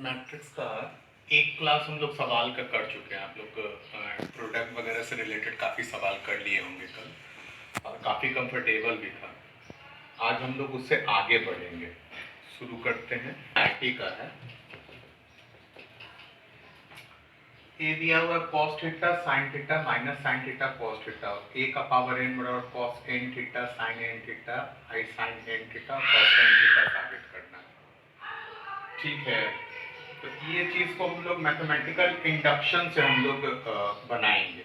Matrix का एक class हम लोग सवाल का कर चुके हैं। आप लोग प्रोडक्ट वगैरह से रिलेटेड काफ़ी सवाल कर लिए होंगे कल, और काफ़ी कंफर्टेबल भी था। आज हम लोग उससे आगे बढ़ेंगे। शुरू करते हैं। आईटी का है। ए दिया हुआ cos theta sin theta minus sin theta cos theta, और ए का पावर n बराबर cos n theta sin n theta I sin n theta cos n theta साबित करना है। ठीक है, तो ये चीज को हम लोग मैथमेटिकल इंडक्शन से हम लोग बनाएंगे।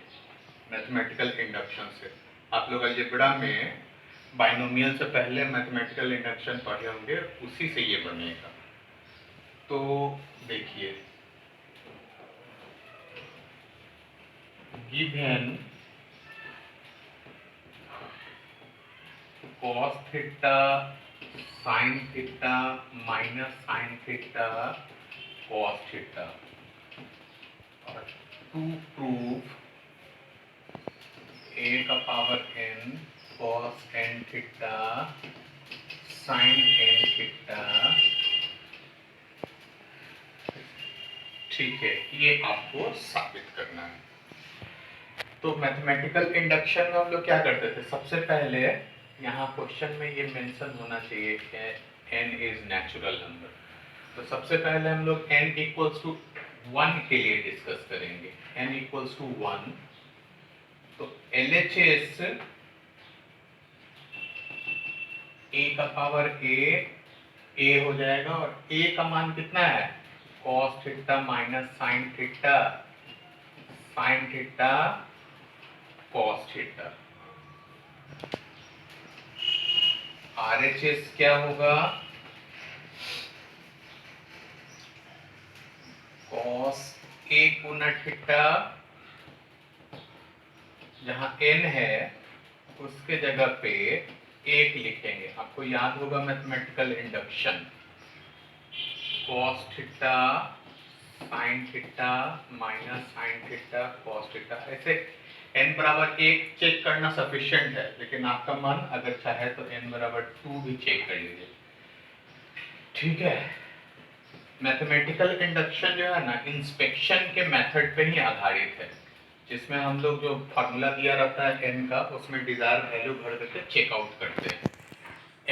मैथमेटिकल इंडक्शन से आप लोग अलजेब्रा में बाइनोमियल से पहले मैथमेटिकल इंडक्शन पढ़े होंगे, उसी से ये बनेगा। तो देखिए, given cos theta sin theta minus sin theta cos theta, और टू प्रूव a का power n cos n theta sin n theta. ठीक है, ये आपको साबित करना है। तो मैथमेटिकल इंडक्शन में हम लोग क्या करते थे? सबसे पहले यहाँ क्वेश्चन में ये मेंशन होना चाहिए कि n इज नेचुरल नंबर। तो सबसे पहले हम लोग n इक्वल्स टू 1 के लिए डिस्कस करेंगे। n इक्वल्स टू 1, तो LHS a का पावर a हो जाएगा, और a का मान कितना है? cos theta minus sin theta sin theta cos theta. RHS क्या होगा? cos a गुना थीटा, जहां n है उसके जगह पे 1 लिखेंगे। आपको याद होगा mathematical induction, cos theta sin theta minus sin theta cos theta. ऐसे n बराबर 1 चेक करना सफिशिएंट है, लेकिन आपका मन अगर चाहे तो n बराबर 2 भी चेक कर लीजिए। ठीक है, मैथमेटिकल इंडक्शन जो है ना, इंस्पेक्शन के मेथड पे ही आधारित है, जिसमें हम लोग जो फार्मूला दिया रहता है n का, उसमें डिजायर वैल्यू भर देके चेकआउट करते हैं।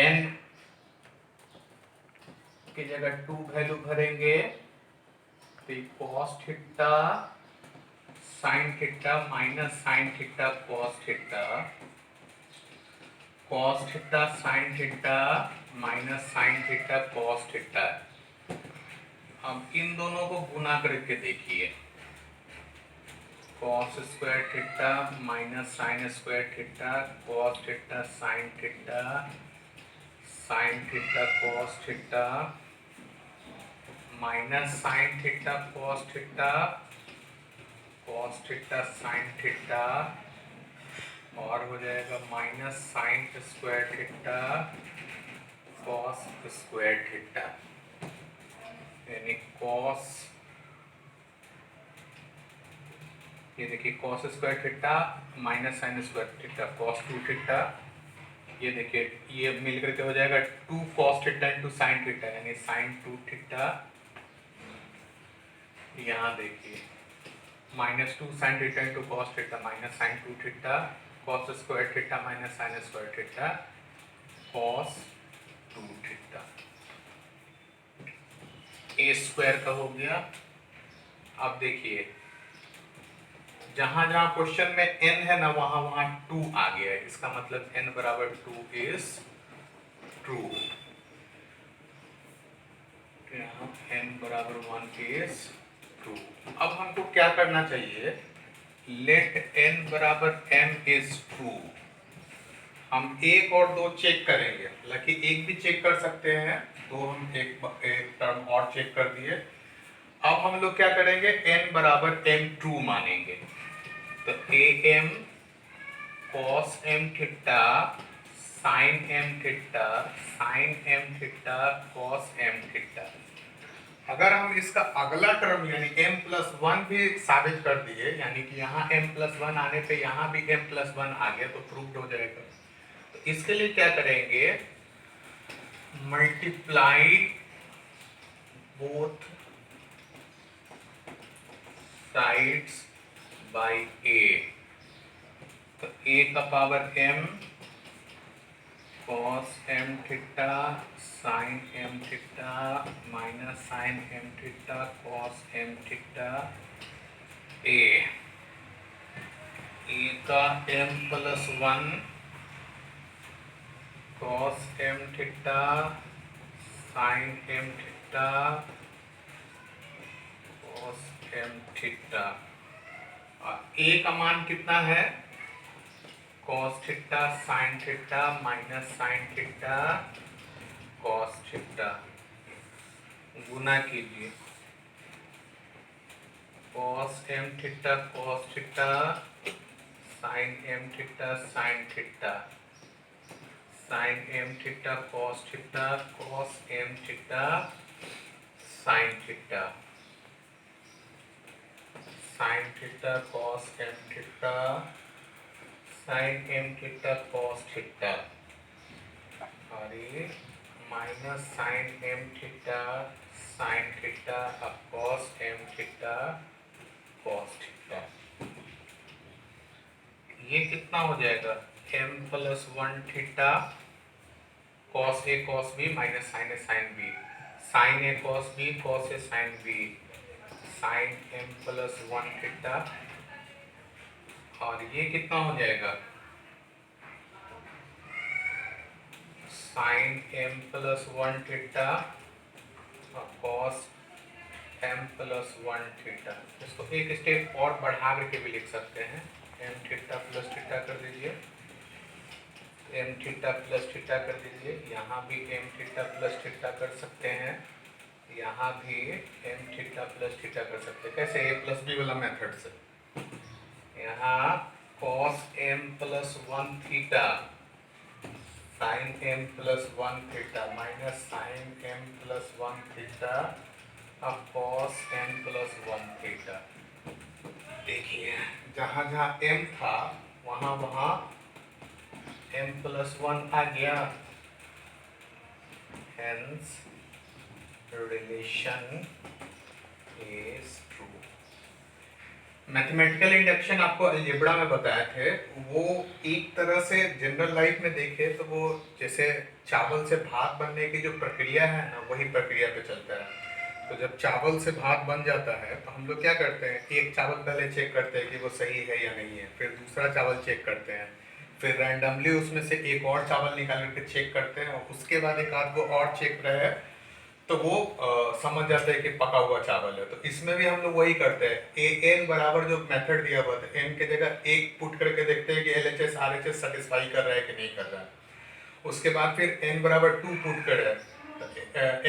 n की जगह 2 वैल्यू भरेंगे, तो cos theta sin theta minus sin theta cos theta, cos theta sin theta minus sin theta cos theta. अब इन दोनों को गुना करके देखिए, cos square theta minus sin square theta cos theta sin theta sin theta cos theta minus sin theta cos theta cos theta sin theta, और हो जाएगा minus sin square theta cos square theta, यानी cos, ये देखिए cos square theta minus sin square theta cos 2 theta, ये देखिए ये मिलकर के हो जाएगा 2 cos theta into sin theta, यानी sin 2 थीटा। यहाँ देखिए minus 2 sin theta into cos theta minus sin 2 theta cos square theta minus sin square theta cos 2 theta. a square का हो गया। अब देखिए, जहां जहां क्वेश्चन में n है ना, वहां वहां 2 आ गया है, इसका मतलब n बराबर 2 इज ट्रू। यहाँ n बराबर 1 इज ट्रू। अब हमको क्या करना चाहिए? लेट n बराबर m इज ट्रू। हम 1 और 2 चेक करेंगे, हालांकि 1 भी चेक कर सकते हैं, तो हम एक टर्म और चेक कर दिए। अब हम लोग क्या करेंगे? n बराबर m ट्रू मानेंगे, तो am cos m theta sin m theta sin m theta cos m theta. अगर हम इसका अगला टर्म यानी m प्लस 1 भी साबित कर दिए, यानी कि यहाँ m प्लस 1 आने पे यहाँ भी m प्लस 1 आ गया, तो प्रूव्ड हो जाएगा। तो इसके लिए क्या करेंगे? Multiply both sides by A, तो ए का power m cos m theta sin m theta minus sin m theta cos m theta A का m plus 1 cos m theta sin m theta cos m theta, और a का मान कितना है? cos theta sin theta minus sin theta cos theta, गुना कीजिए cos m theta cos theta sin m theta sin theta sin m theta cos theta cos m theta sin theta sin theta cos m theta sin m theta cos theta, और ये minus sin m theta sin theta अब cos m theta cos theta, ये कितना हो जाएगा? m plus 1 theta cos a cos b minus sin a sin b, sin a cos b cos a sin b, sin m plus 1 theta, और ये कितना हो जाएगा? sin m प्लस 1 थीटा और cos m प्लस 1 थीटा। इसको एक step और बढ़ा करके भी लिख सकते हैं, m थीटा प्लस थीटा कर दीजिए, m थीटा प्लस थीटा कर दीजिए, यहाँ भी m थीटा प्लस थीटा कर सकते हैं, यहाँ भी m थीटा प्लस थीटा कर सकते हैं। कैसे? a प्लस b वाला मेथड से। यहाँ cos m plus 1 theta sin m plus 1 theta minus sin m plus 1 theta अब cos m प्लस 1 थीटा। देखिए जहाँ जहाँ m था वहाँ वहाँ m प्लस 1 आ गया, hence relation is true। Mathematical induction आपको अलजेब्रा में बताए थे, वो एक तरह से जनरल लाइफ में देखे तो वो जैसे चावल से भात बनने की जो प्रक्रिया है ना, वही प्रक्रिया पे चलता है। तो जब चावल से भात बन जाता है तो हम लोग क्या करते हैं, एक चावल पहले चेक करते हैं कि वो सही है या नहीं है, फिर दूसरा चावल चेक करते हैं, फिर रैंडमली उसमें से एक और चावल निकाल करके चेक करते हैं, और उसके बाद एक आध वो और चेक रहे तो वो समझ जाते हैं कि पका हुआ चावल है। तो इसमें भी हम लोग वही करते हैं, एन बराबर जो मेथड दिया हुआ था, एन के जगह एक पुट करके देखते हैं कि एलएचएस आरएचएस सेटिस्फाई कर रहा है कि नहीं कर रहा है। उसके बाद फिर एन बराबर 2 पुट करें,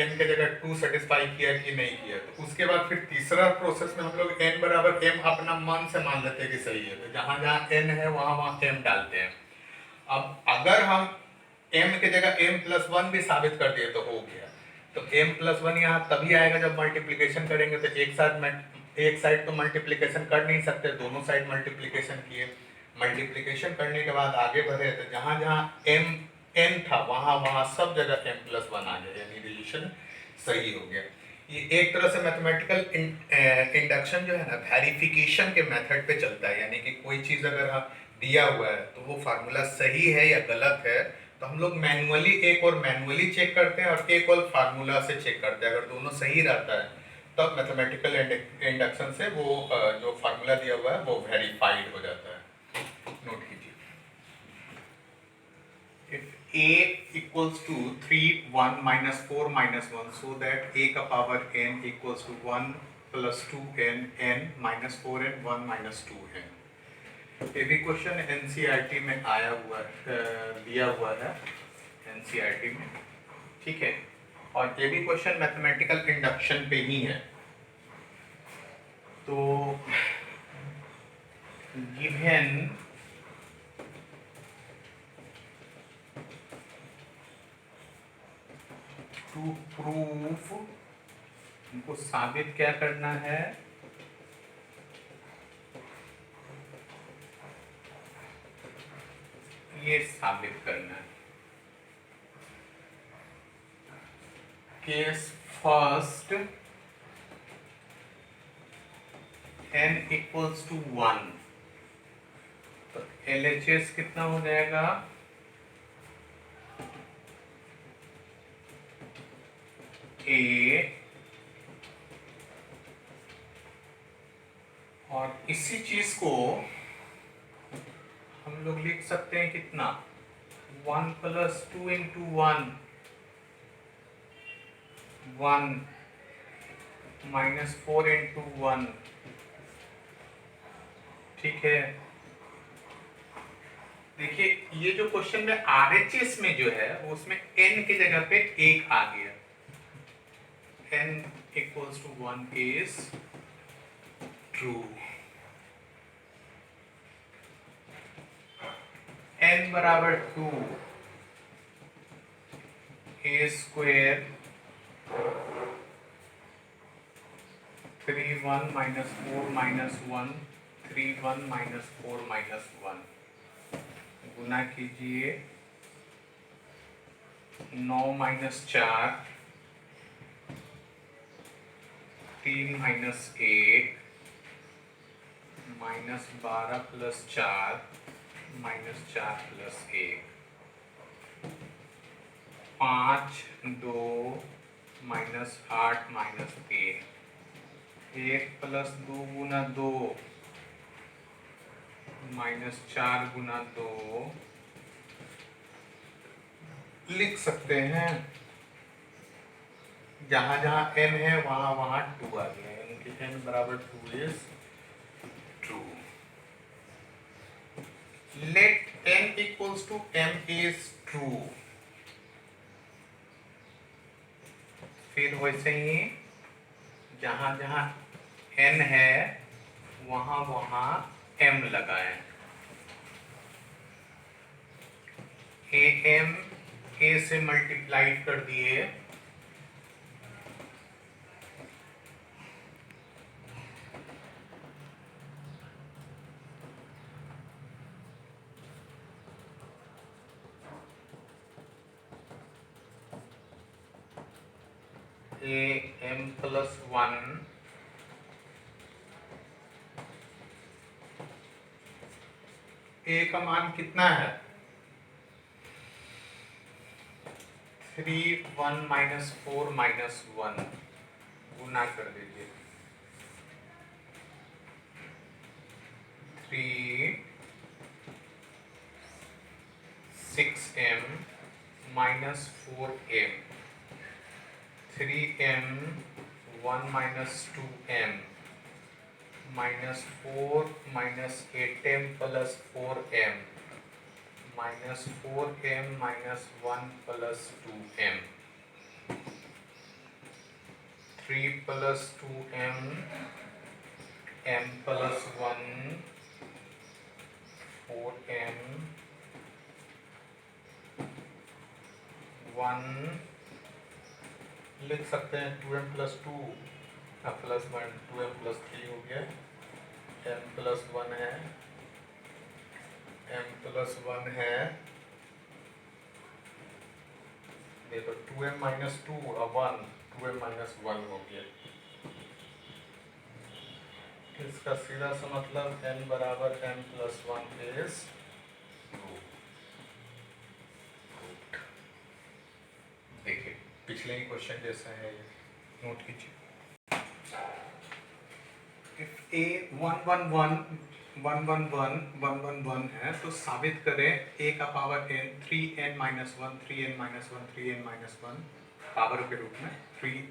एन के जगह 2 सेटिस्फाई किया कि नहीं किया। तो उसके बाद फिर तीसरा प्रोसेस में हम लोग एन बराबर एम अपना मन से मान लेते हैं कि सही है, तो जहाँ जहाँ एन है वहाँ वहाँ एम डालते हैं। अब अगर हम m के जगह m प्लस 1 भी साबित कर दिए तो हो गया। तो m प्लस 1 यहाँ तभी आएगा जब मल्टीप्लिकेशन करेंगे, तो एक साइड तो मल्टीप्लिकेशन कर नहीं सकते, दोनों साइड मल्टीप्लिकेशन किए, मल्टीप्लिकेशन करने के बाद आगे बढ़े तो जहाँ जहाँ m n था वहाँ वहाँ सब जगह m प्लस 1 आ गया, यानी रिलेशन सही हो गया। ये एक तरह से मैथमेटिकल इंडक्शन जो है ना, वेरिफिकेशन के मेथड पे चलता है, यानी कि कोई चीज़ अगर दिया हुआ है तो वो फार्मूला सही है या गलत है, तो हम लोग मैनुअली एक और मैनुअली चेक करते हैं और एक और फार्मूला से चेक करते हैं। अगर दोनों सही रहता है तब मैथमेटिकल इंडक्शन से वो जो फार्मूला दिया हुआ है वो वेरीफाइड हो जाता है। नोट कीजिए, if a equals to 3 1 minus 4 minus 1 so that a का power n equals to 1 plus 2n n minus 4n 1 minus 2n। ये भी क्वेश्चन एनसीईआरटी में आया हुआ दिया हुआ है एनसीईआरटी में, ठीक है। और ये भी क्वेश्चन मैथमेटिकल इंडक्शन पे ही है। तो गिवन टू प्रूफ, हमको साबित क्या करना है, ये साबित करना है। Case first n equals to 1, तो LHS कितना हो जाएगा, A, और इसी चीज को हम लोग लिख सकते हैं कितना, 1 प्लस 2 इंटू 1, 1 माइनस 4 इंटू 1, ठीक है। देखिए ये जो क्वेश्चन में RHS में जो है उसमें n की जगह पे 1 आ गया, n equals to 1 is true. n बराबर 2, a square 3 1 minus 4 minus 1 3 1 minus 4 minus 1 गुना कीजिए 9 minus 4 3 minus 1 minus 12 plus 4 minus 4 plus 1 5 2 minus 8 minus 3 1 plus 2 गुना 2 माइनस 4 गुना 2 लिख सकते हैं, जहां जहां n है वहां वहां 2 आ गया, यानी कि n बराबर 2 is true. Let n equals to m is true, फिर वैसे ही जहां जहां n है वहां वहां m लगाएं, am a से मल्टीप्लाइड कर दिए, am प्लस 1 a का मान कितना है, 3 1 माइनस 4 माइनस 1 गुना कर दीजिए, 3 6m minus 4m 3m 1 minus 2m minus 4 minus 8m plus 4m minus 4m minus 1 plus 2m 3 plus 2m m plus 1 4m 1 लिख सकते हैं, 2m plus 2 plus 1 2m plus 3 हो गया, m प्लस 1 है, m प्लस 1 है, ये तो 2m माइनस 2 और 1 2m माइनस 1 हो गया। इसका सीधा सा मतलब n बराबर m प्लस 1 इज ट्रू। देखिए पिछले ही क्वेश्चन जैसा है, ये नोट कीजिए। इफ a 1 1 1 1 1 1 1 1 1 है तो साबित करें a का power n 3n minus 1 3n minus 1 3n minus 1 power के रूप में 3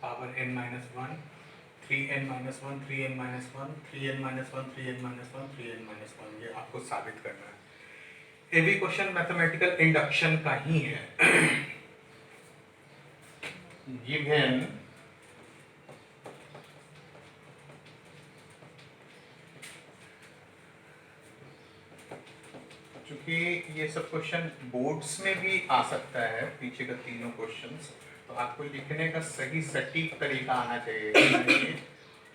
power n minus 1 3n minus 1 3n minus 1 3n minus 1 3n minus 1 3n minus 1, ये आपको साबित करना है। ये भी क्वेश्चन मैथमेटिकल इंडक्शन का ही है। गिवन चूंकि ये सब क्वेश्चन बोर्ड्स में भी आ सकता है, पीछे का तीनों क्वेश्चंस, तो आपको लिखने का सही सटीक तरीका आना चाहिए,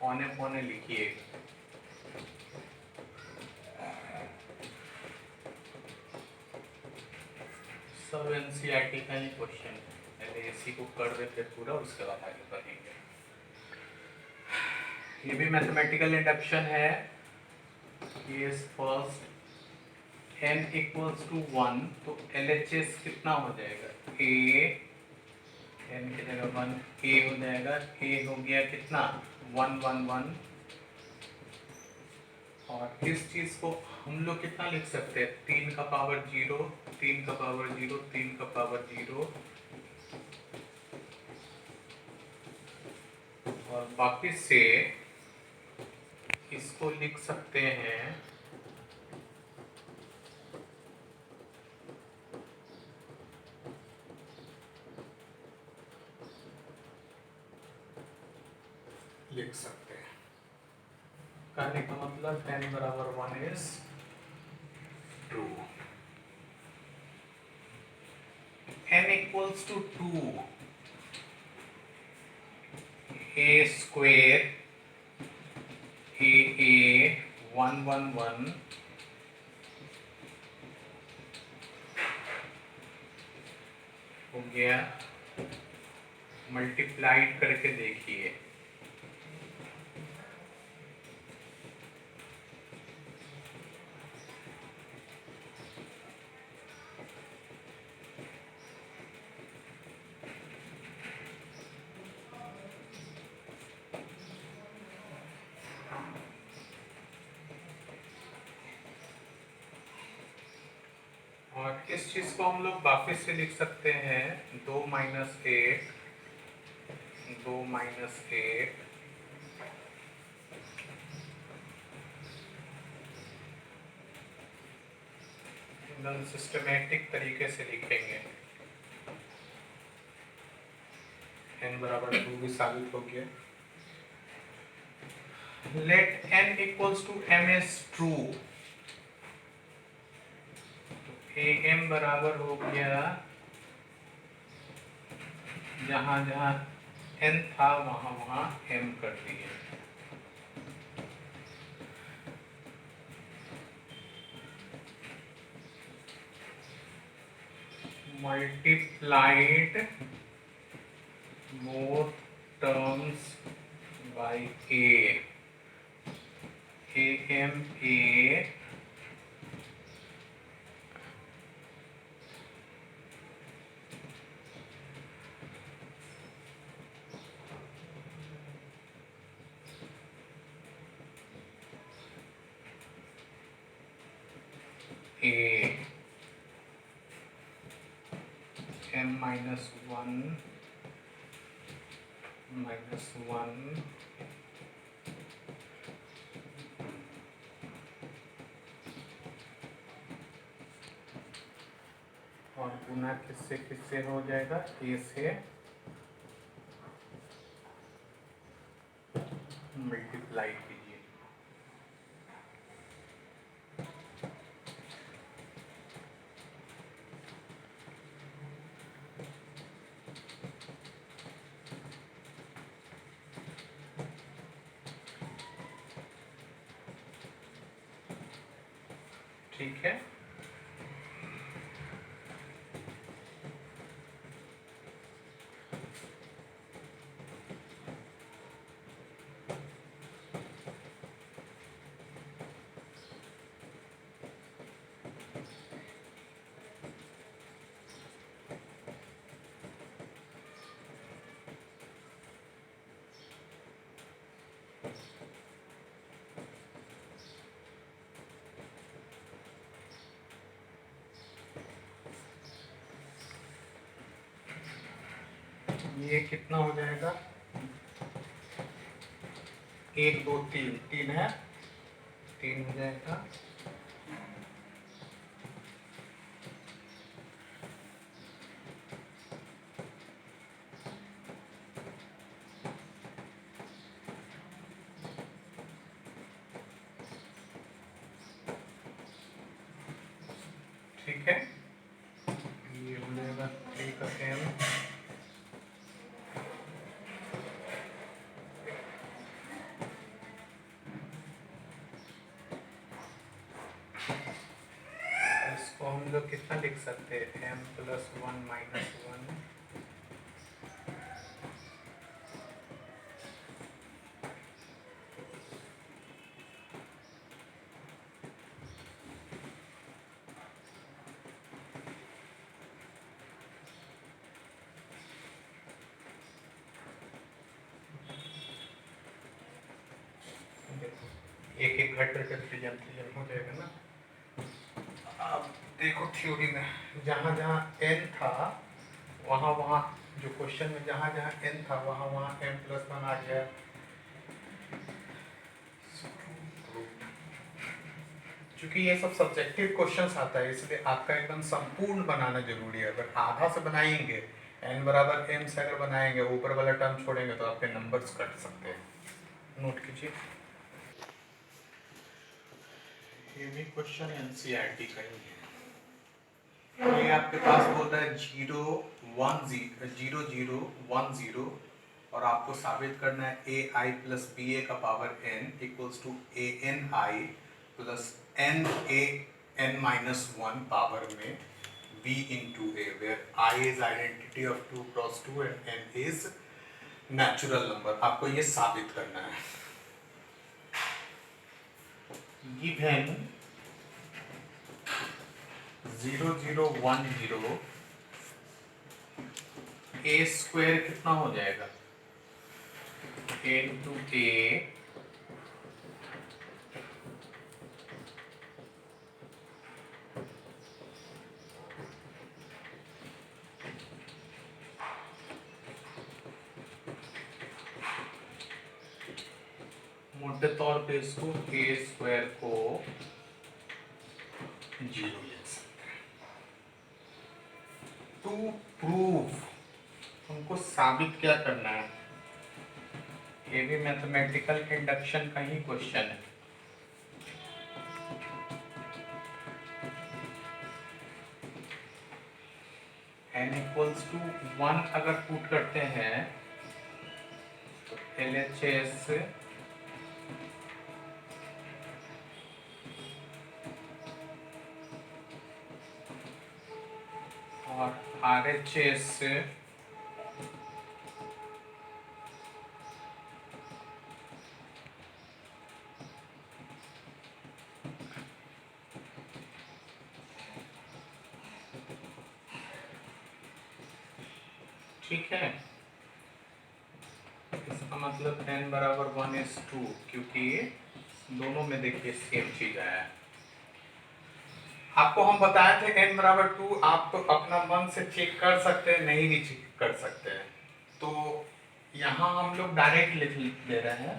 औने पौने लिखिए। सब एनसीईआरटी का ही क्वेश्चन, पहले इसी को कर देते पूरा, उसके बाद आगे बढ़ेंगे। ये भी मैथमेटिकल इंडक्शन है। Case first, n equals to 1, तो LHS कितना हो जाएगा? a, n की जगह 1 a हो जाएगा। a हो गया कितना? 1 1 1। और इस चीज को हम लोग कितना लिख सकते हैं? 3 का पावर 0, 3 का पावर 0, 3 का पावर 0, और वापिस से इसको लिख सकते हैं लिख सकते हैं। कहने का मतलब n बराबर 1 is true. n equals to 2, a square a 1 1 1 हो गया। मल्टीप्लाइड करके देखिए, और इस चीज को हम लोग वापिस से लिख सकते हैं 2 माइनस 8, 2 माइनस 8 एकदम सिस्टमेटिक तरीके से लिखेंगे। n बराबर 2 भी साबित हो गया। Let n equals to m is true, तो am बराबर हो गया, जहां जहां n था वहां वहां m कर दिए। Multiplied more terms by a, am a m minus 1 minus 1 और गुना किससे किससे हो जाएगा? a से मल्टीप्लाई कीजिए। ठीक है, ये कितना हो जाएगा? 1 2 3, 3 है, 3 हो जाएगा। ठीक है, ये हो जाएगा 3 का m। इसको हम लोग कितना लिख सकते हैं? m प्लस 1 माइनस 1, एक एक घट करके 3m हो जाएगा ना। अब देखो थ्योरी में जहाँ जहाँ n था वहाँ वहाँ जो क्वेश्चन में जहाँ जहाँ n था वहाँ वहाँ m+1 आ गया। क्योंकि ये सब सब्जेक्टिव क्वेश्चंस आता है इसलिए आपका एकदम संपूर्ण बनाना जरूरी है। अगर आधा से बनाएंगे n बराबर m से अगर बनाएंगे ऊपर वाला टर्म छोड़ेंगे तो आपके नंबर्स कट सकते हैं। नोट कीजिए, ये भी क्वेश्चन एनसीईआरटी का ही है। ये आपके पास होता है 0 1 0 0 1 0 और आपको साबित करना है ए आई प्लस बी ए का power n equals to A N I plus N A N minus 1 power में b into a, where I is identity of 2 cross 2 and n is natural number। आपको ये साबित करना है। Given 0 0 1 0 a स्क्वायर कितना हो जाएगा a into a मोटे तौर पे इसको a स्क्वायर को 0 ले सकते हैं। टू प्रूव हमको साबित क्या करना है, ये भी मैथमेटिकल इंडक्शन का ही क्वेश्चन है। n इक्वल्स टू 1 अगर पुट करते हैं तो LHS और RHS ठीक है। इसका मतलब n बराबर 1:2 क्योंकि दोनों में देखिए सेम चीज आया है। आपको हम बताए थे n बराबर 2 आप तो अपना मन से चेक कर सकते हैं, नहीं भी चेक कर सकते हैं। तो यहाँ हम लोग डायरेक्ट लिख दे रहे हैं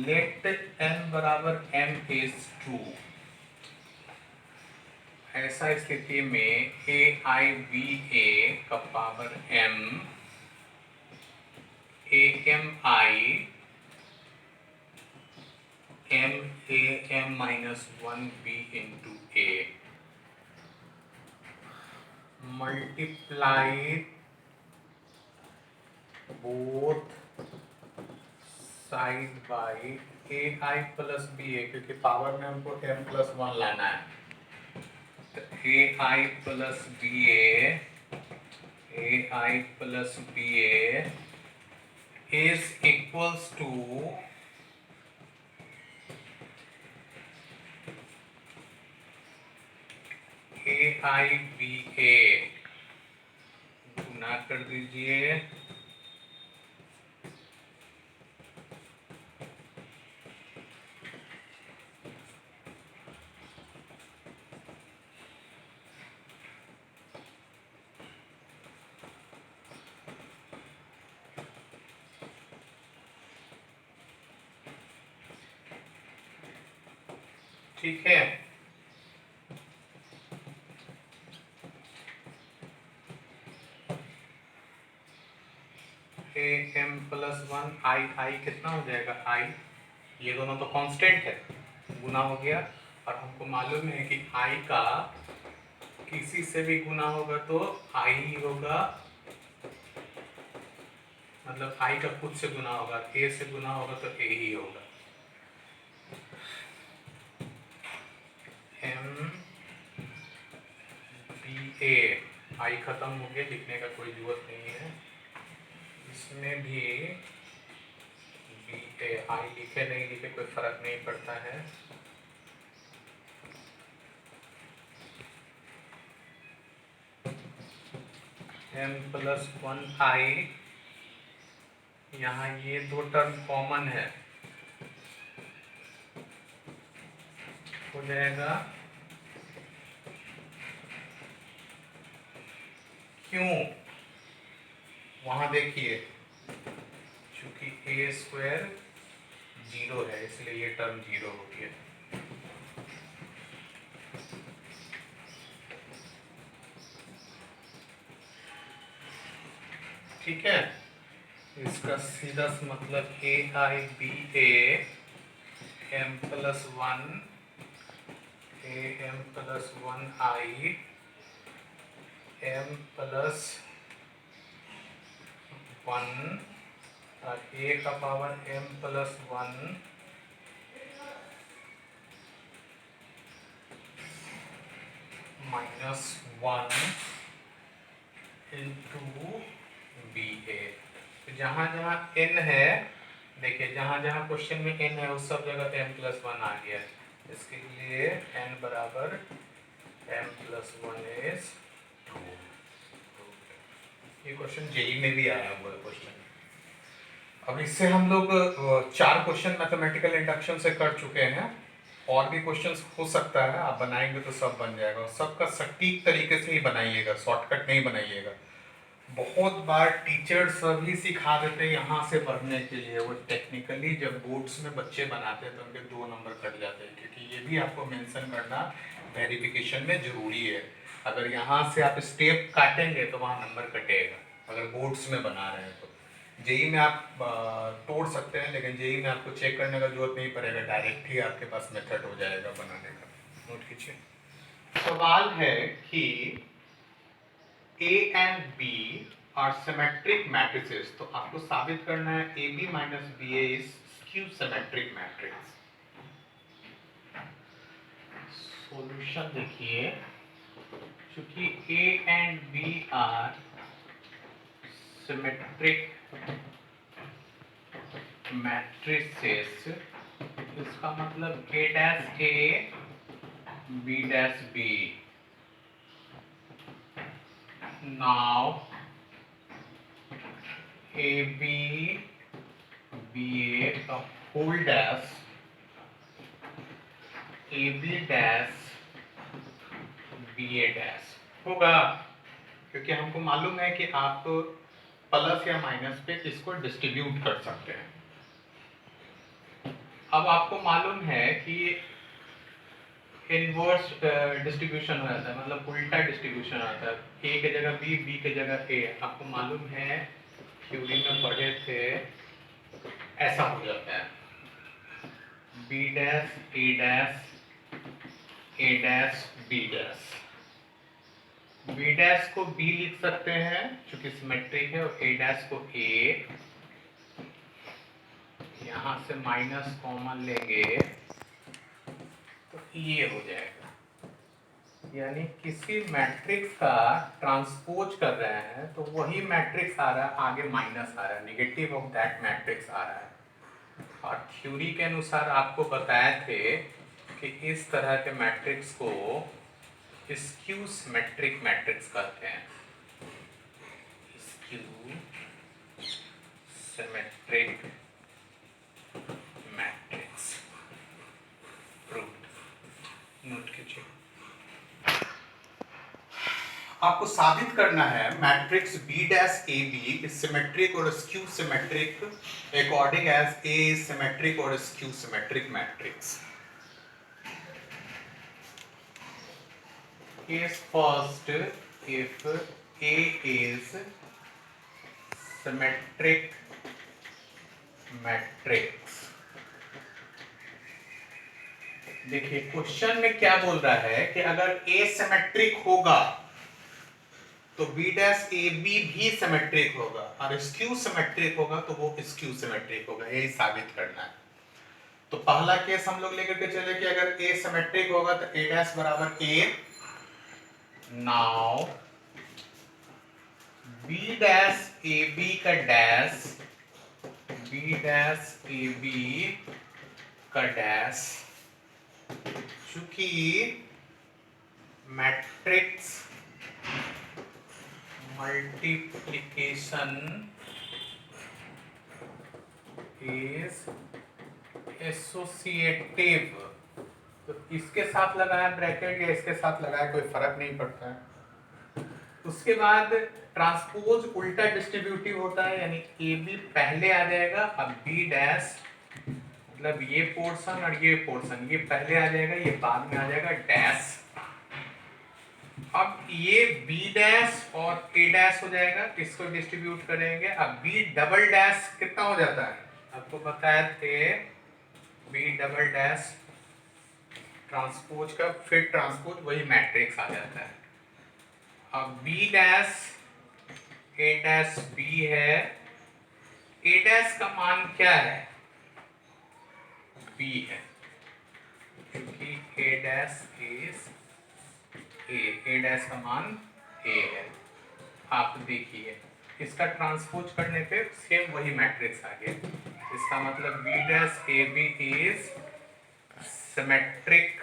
लेट n बराबर m इज 2। ऐसा स्थिति में a i b a का power m a m i m a m minus 1 b into a multiply both side by a i plus b a, क्योंकि पावर में हमको m+1 लाना है। तो a i plus b a is equals to a i b a गुना कर दीजिए ठीक है। a m+1 i कितना हो जाएगा i, ये दोनों तो कांस्टेंट है, गुना हो गया। और हमको मालूम है कि i का किसी से भी गुना होगा तो i ही होगा, मतलब i का खुद से गुना होगा, a से गुना होगा तो a ही होगा। m b a i खत्म हो गया, लिखने का कोई जरूरत नहीं है। इसमें भी बी ए आई लिखे नहीं लिखे कोई फर्क नहीं पड़ता है। m+1 i, यहाँ ये दो टर्म कॉमन है हो जाएगा क्यों, वहां देखिए चूंकि ए स्क्वायर 0 है इसलिए ये टर्म 0 हो गया। ठीक है, इसका सीधा मतलब A I B A M plus one A M plus one I M plus one और ए का power M plus one minus one into B A. जहाँ जहाँ n है, देखिए जहाँ जहाँ क्वेश्चन में n है उस सब जगह m प्लस वन आ गया। इसके लिए n बराबर m प्लस वन इज 2। ये क्वेश्चन जेई में भी आया हुआ है क्वेश्चन। अब इससे हम लोग 4 क्वेश्चन मैथमेटिकल इंडक्शन से कर चुके हैं। और भी क्वेश्चंस हो सकता है, आप बनाएंगे तो सब बन जाएगा। और सबका सटीक तरीके से ही बनाइएगा, शॉर्टकट नहीं बनाइएगा। बहुत बार टीचर्स भी सिखा देते हैं यहाँ से पढ़ने के लिए, वो टेक्निकली जब बोर्ड्स में बच्चे बनाते हैं तो उनके 2 नंबर कट जाते हैं, क्योंकि ये भी आपको मेंशन करना वेरिफिकेशन में जरूरी है। अगर यहाँ से आप स्टेप काटेंगे तो वहाँ नंबर कटेगा, अगर बोर्ड्स में बना रहे हैं तो। जेई में आप तोड़ सकते हैं, लेकिन जेई में आपको चेक करने का जरूरत नहीं पड़ेगा, डायरेक्ट ही आपके पास मेथड हो जाएगा बनाने का। नोट कीजिए। सवाल है कि A and B are symmetric matrices, तो आपको साबित करना है AB minus BA is skew symmetric matrix। Solution देखिए, चूंकि A and B are symmetric matrices, इसका मतलब A dash A B dash B। Now AB BA का whole dash AB dash BA dash होगा, क्योंकि हमको मालूम है कि आप प्लस या माइनस पे इसको डिस्ट्रीब्यूट कर सकते हैं। अब आपको मालूम है कि इनवर्स डिस्ट्रीब्यूशन हो जाता है, मतलब उल्टा डिस्ट्रीब्यूशन आता है, ए के जगह बी, बी के जगह ए। आपको मालूम है थ्योरी में पढ़े थे, ऐसा हो जाता है B dash A dash B dash. B dash को बी लिख सकते हैं क्योंकि सिमेट्रिक है, और ए डैश को ए। यहां से माइनस कॉमन लेंगे तो ये हो जाएगा। यानी किसी मैट्रिक्स का ट्रांसपोज कर रहे हैं तो वही मैट्रिक्स आ रहा है, आगे माइनस आ रहा है, नेगेटिव ऑफ दैट मैट्रिक्स आ रहा है। और थ्योरी के अनुसार आपको बताए थे कि इस तरह के मैट्रिक्स को स्क्यू सिमेट्रिक मैट्रिक्स कहते हैं। Skew symmetric matrix proved. Note कीजिए। आपको साबित करना है matrix B dash A B is symmetric और skew symmetric according as A is symmetric और skew symmetric matrix. Case first, if A is symmetric matrix। देखिए क्वेश्चन में क्या बोल रहा है कि अगर A सिमेट्रिक होगा तो B डैश ए बी भी सिमेट्रिक होगा, और स्क्यू सिमेट्रिक होगा तो वो स्क्यू सिमेट्रिक होगा। यही साबित करना है। तो पहला केस हम लोग लेकर के चले कि अगर A सिमेट्रिक होगा तो A डैश बराबर A। Now B dash A B का dash, B dash A B का डैश, चूंकि मैट्रिक्स मल्टीप्लिकेशन इज एसोसिएटिव तो इसके साथ लगाया ब्रैकेट या इसके साथ लगाया कोई फर्क नहीं पड़ता है। उसके बाद ट्रांसपोज उल्टा डिस्ट्रीब्यूटिव होता है, यानी ए बी पहले आ जाएगा, अब बी डैश मतलब ये पोर्शन और ये पोर्शन ये पहले आ जाएगा, ये बाद में आ जाएगा डैश। अब ये बी डैश और ए डैश हो जाएगा, इसको डिस्ट्रीब्यूट करेंगे। अब बी डबल डैश कितना हो जाता है, आपको बताया थे बी डबल डैश ट्रांसपोज का, फिर ट्रांसपोज वही मैट्रिक्स आ जाता है। अब B dash A dash B है, ए डैश का मान क्या है, बी है, क्योंकि ए डैश इज ए डैश का मान ए है। आप देखिए इसका ट्रांसपोज करने पे सेम वही मैट्रिक्स आ गया, इसका मतलब B dash A B is symmetric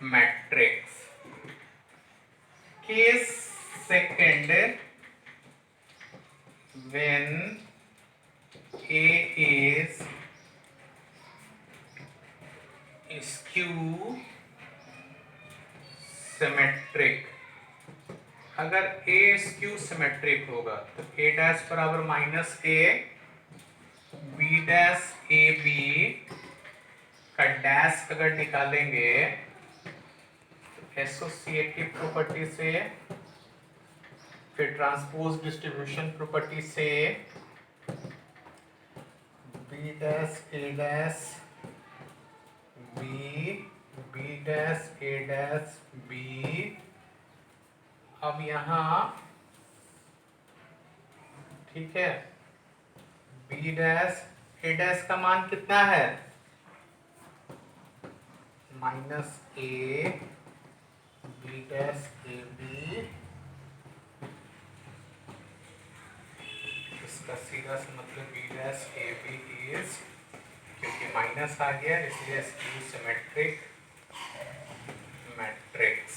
matrix. Case second, when A is skew symmetric, अगर A स्क्यू सिमेट्रिक होगा तो A डैश बराबर minus A, B dash A B का डैश अगर निकालेंगे तो एसोसिएटिव प्रॉपर्टी से, फिर ट्रांसपोज डिस्ट्रीब्यूशन प्रॉपर्टी से B dash A dash B, B dash A dash B. अब यहां ठीक है, बी डैश ए डैश का मान कितना है, minus A, B dash A B, इसका सीधा सा मतलब B dash A B is, क्योंकि माइनस आ गया इसलिए स्क्यू सिमेट्रिक मैट्रिक्स।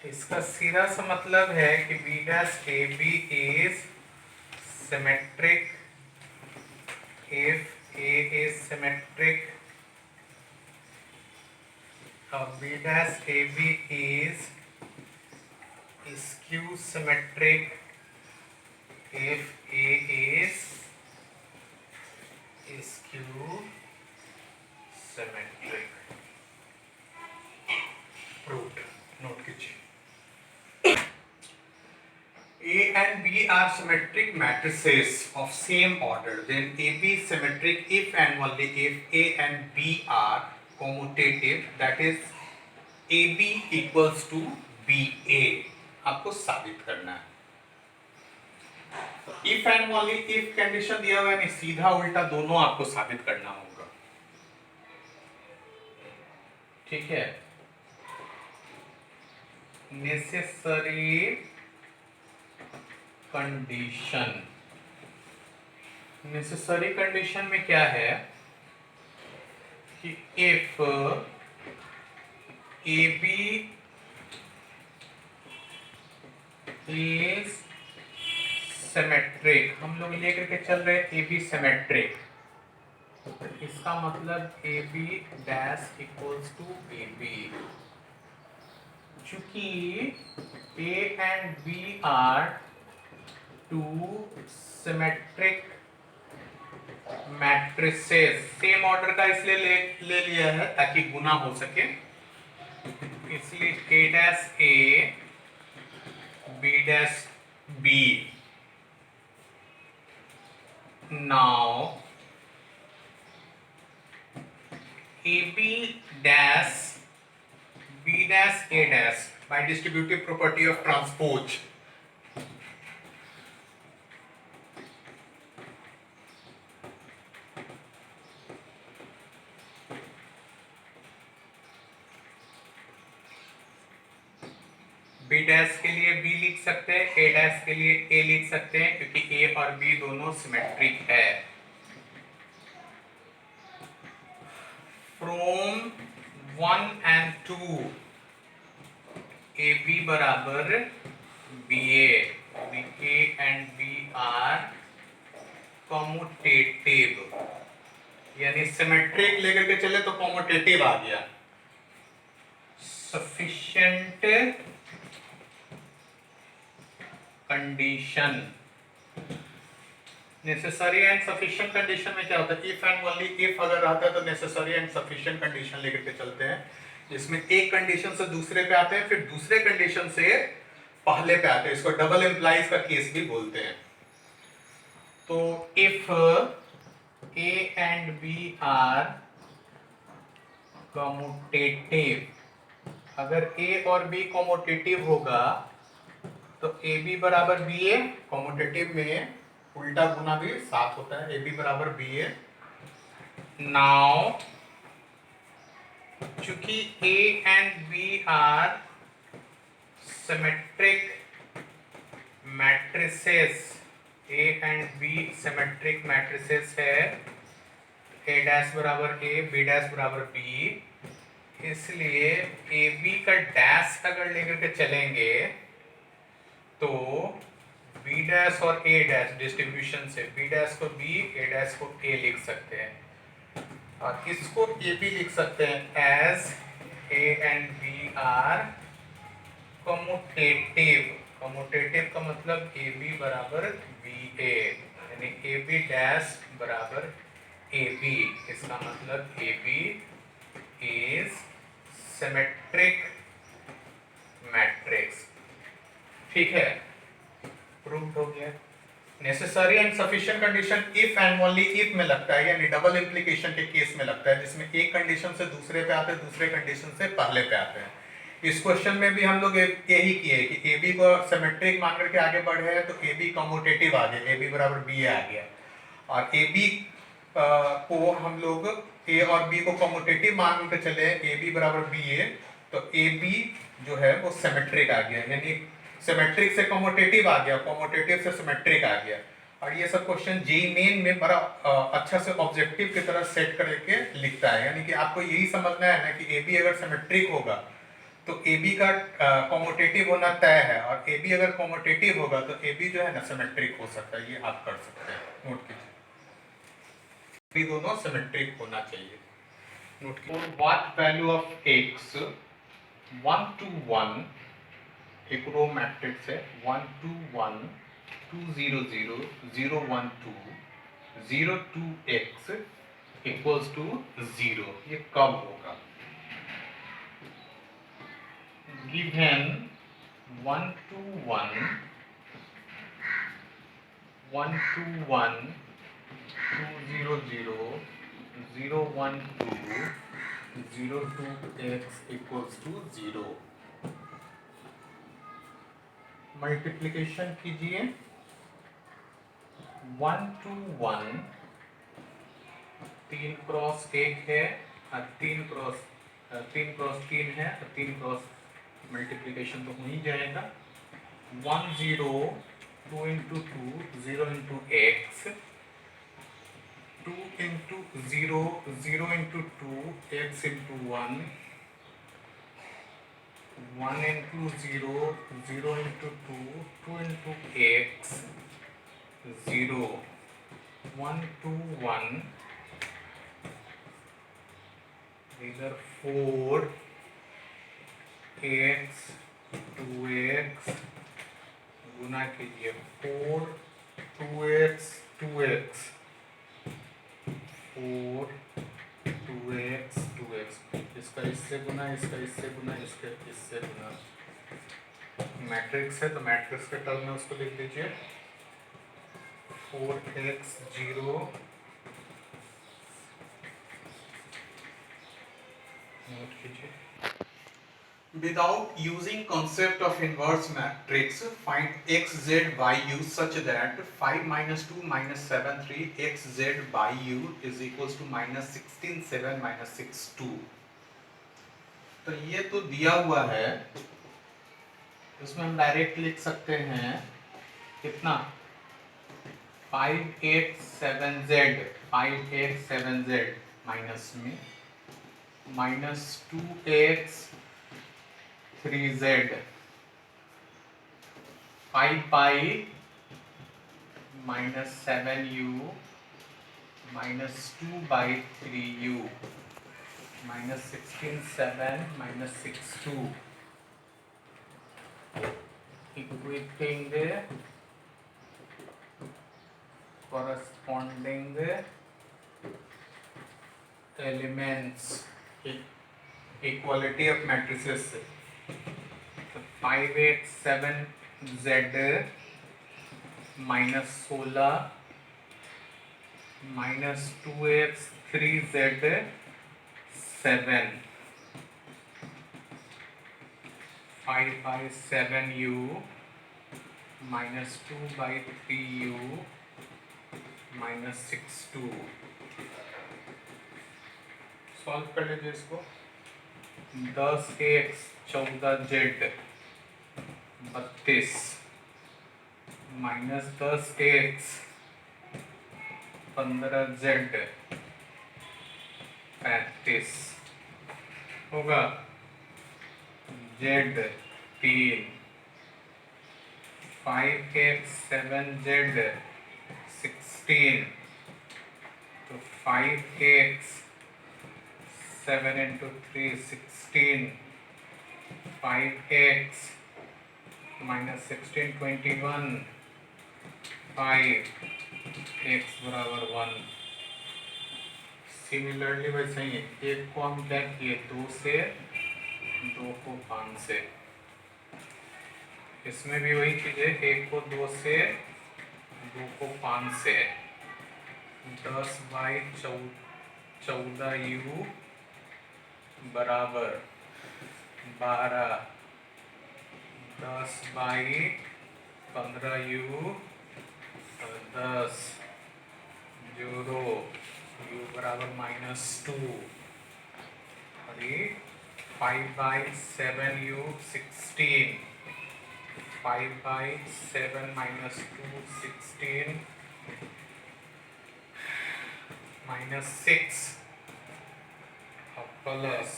इसका सीधा सा मतलब है कि B dash A B is symmetric if A is symmetric, और B dash A B is skew symmetric if A is skew symmetric। Proved, note कीजिए। A and B are symmetric matrices of same order, then AB is symmetric if and only if A and B are commutative, that is AB equals to BA। आपको साबित करना है। If and only if condition दिया हुआ है, नहीं सीधा उल्टा दोनों आपको साबित करना होगा, ठीक है। नेसेसरी कंडीशन, नेसेसरी कंडीशन में क्या है कि if A B is symmetric, हम लोग लेकर के चल रहे हैं ए बी सिमेट्रिक, तो इसका मतलब A B dash equals to A B. चूंकि A and B are two symmetric matrices, same order का इसलिए ले लिया है ताकि गुना हो सके, इसलिए A dash A B dash B. Now AB dash B dash A dash by distributive property of transpose, B dash के लिए बी लिख सकते हैं, ए डैश के लिए ए लिख सकते हैं, क्योंकि ए और बी दोनों सिमेट्रिक है। फ्रॉम 1 and 2 ए बी बराबर B A and B are commutative, यानी सिमेट्रिक लेकर के चले तो कॉम्यूटेटिव आ गया, sufficient condition. Necessary and sufficient condition में क्या होता है, इफ एंड ओनली इफ अगर आता है तो नेसेसरी एंड सफिशिएंट कंडीशन लेकर के चलते हैं, जिसमें एक कंडीशन से दूसरे पे आते हैं, फिर दूसरे कंडीशन से पहले पे आते हैं। इसको डबल एम्प्लाइज का केस भी बोलते हैं। तो if A and B are commutative, अगर ए और बी कम्यूटेटिव होगा तो ए बी बराबर बी ए, कम्यूटेटिव में उल्टा गुना भी साथ होता है, ए बी बराबर बी ए। नाउ चूंकि A and B are symmetric matrices, A and B symmetric matrices है, ए डैश बराबर ए, बी डैश बराबर बी, इसलिए ए बी का डैश अगर लेकर के चलेंगे तो बी डैश और ए डैश डिस्ट्रीब्यूशन से बी डैश को बी, ए डैश को ए लिख सकते हैं, और इसको ए बी लिख सकते हैं as A and B are commutative. Commutative का मतलब ए बी बराबर बी ए, यानी ए बी डैश बराबर ए बी, इसका मतलब A B is symmetric matrix. ठीक है, प्रूव्ड हो गया। Necessary and sufficient condition if and only if में लगता है, यानी डबल इम्प्लीकेशन के केस में लगता है, जिसमें एक कंडीशन से दूसरे पे आते हैं, दूसरे कंडीशन से पहले पे आते हैं। इस क्वेश्चन में भी हम लोग यही किए कि ए बी को सिमेट्रिक मान करके आगे बढ़े हैं तो ए बी कम्यूटेटिव आ गया, ए बी बराबर बी आ गया, और ए बी को हम लोग ए और बी को कम्यूटेटिव मान के चले, ए बी बराबर बी ए, तो ए बी जो है वो सिमेट्रिक आ गया, यानी सिमेट्रिक से कम्यूटेटिव आ गया, कम्यूटेटिव से सिमेट्रिक आ गया। और ये सब क्वेश्चन जेईई मेन में बड़ा अच्छा से ऑब्जेक्टिव की तरह सेट करके लिखता है, यानी कि आपको यही समझना है ना कि ए बी अगर सिमेट्रिक होगा तो ए बी का कम्यूटेटिव होना तय है, और ए बी अगर कम्यूटेटिव होगा तो ए बी जो है ना सिमेट्रिक हो सकता है, ये आप कर सकते हैं, नोट कीजिए, भी दोनों सिमेट्रिक होना चाहिए। नोट कीजिए, what value of x 1 to 1, एक रो मैट्रिक्स है 1 2 1 2 0 0 0 1 2 0 2 x इक्वल्स टू 0, ये कब होगा? Given 1 2 1 1 2 1 2 0 0 0 1 2 0 2 x equals to 0। Multiplication कीजिए, 1 2 1 3 क्रॉस 1 है, 3 क्रॉस 3 है, 3 क्रॉस मल्टीप्लिकेशन तो हो ही जाएगा। 1 0 2 into 2 0 into x, 2 into 0 0 into 2 x into 1, 1 into 0 0 into 2 2 into x 0 1 2 1, इधर 4 एक्स 2x गुना कीजिए 4 2x 2x 4 2x 2x, इसका इससे गुना, इसका इससे गुना, इसके इससे गुना, मैट्रिक्स है तो मैट्रिक्स के टर्म में उसको लिख दीजिए 4x 0 नोट कीजिए। Without using concept of inverse matrix, find x z by u such that 5 minus 2 minus 7 3 x z by u is equals to minus 16 7 minus 6 2। तो ये तो दिया हुआ है, इसमें हम डायरेक्ट लिख सकते हैं कितना 5x7z 5x7z माइनस में minus 2x 3z 5 pi minus 7u -2/3u -16 7 -6 2 equating the corresponding elements, equality of matrices 5 8 7 z -16 -2x 3z 7 5/7u -2/3u -6 2 solve कर लीजिए इसको 10x 14z 32 -10x 15z 35 होगा z 3 5x 7z 16 तो 5x 7 into 3 16 5x -16 21 5x बराबर 1। Similarly वैसे ही एक को हम क्या किए 2 से 2 को 5 से, इसमें भी वही चीज है, एक को 2 से 2 को 5 से 10/14u बराबर 12 10/15u 10 0 u बराबर -2 और ये 5/7u 16 5/7 -2 16 -6 प्लस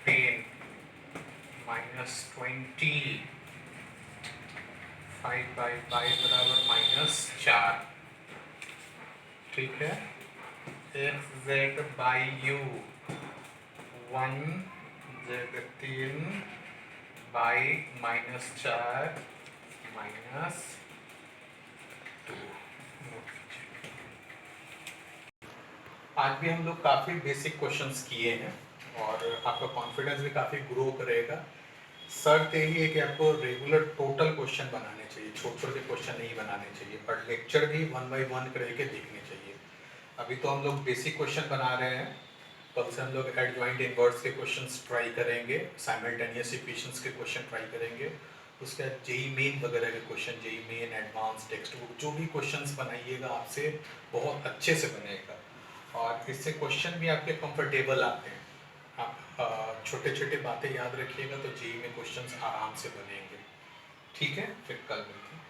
10 -20 5/5 बराबर -4। ठीक है, xz/u 1 z3 by -4 -2। आज भी हम लोग काफ़ी बेसिक क्वेश्चंस किए हैं और आपका कॉन्फिडेंस भी काफ़ी ग्रो करेगा। शर्त यही है कि आपको रेगुलर टोटल क्वेश्चन बनाने चाहिए, छोटे छोटे क्वेश्चन नहीं बनाने चाहिए, पर लेक्चर भी 1 by 1 करके देखने चाहिए। अभी तो हम लोग बेसिक क्वेश्चन बना रहे हैं, कल से हम लोग एडजॉइंट इनवर्स के क्वेश्चंस ट्राई करेंगे, साइमल्टेनियस इक्वेशंस के क्वेश्चन ट्राई करेंगे, उसके बाद जेई मेन वगैरह के question, JEE main advance text book जो भी क्वेश्चंस बनाइएगा आपसे बहुत अच्छे से बनेगा और इससे क्वेश्चन भी आपके कंफर्टेबल आते हैं। आप छोटे छोटे बातें याद रखिएगा तो जेई में क्वेश्चंस आराम से बनेंगे। ठीक है, फिर कल मिलते हैं।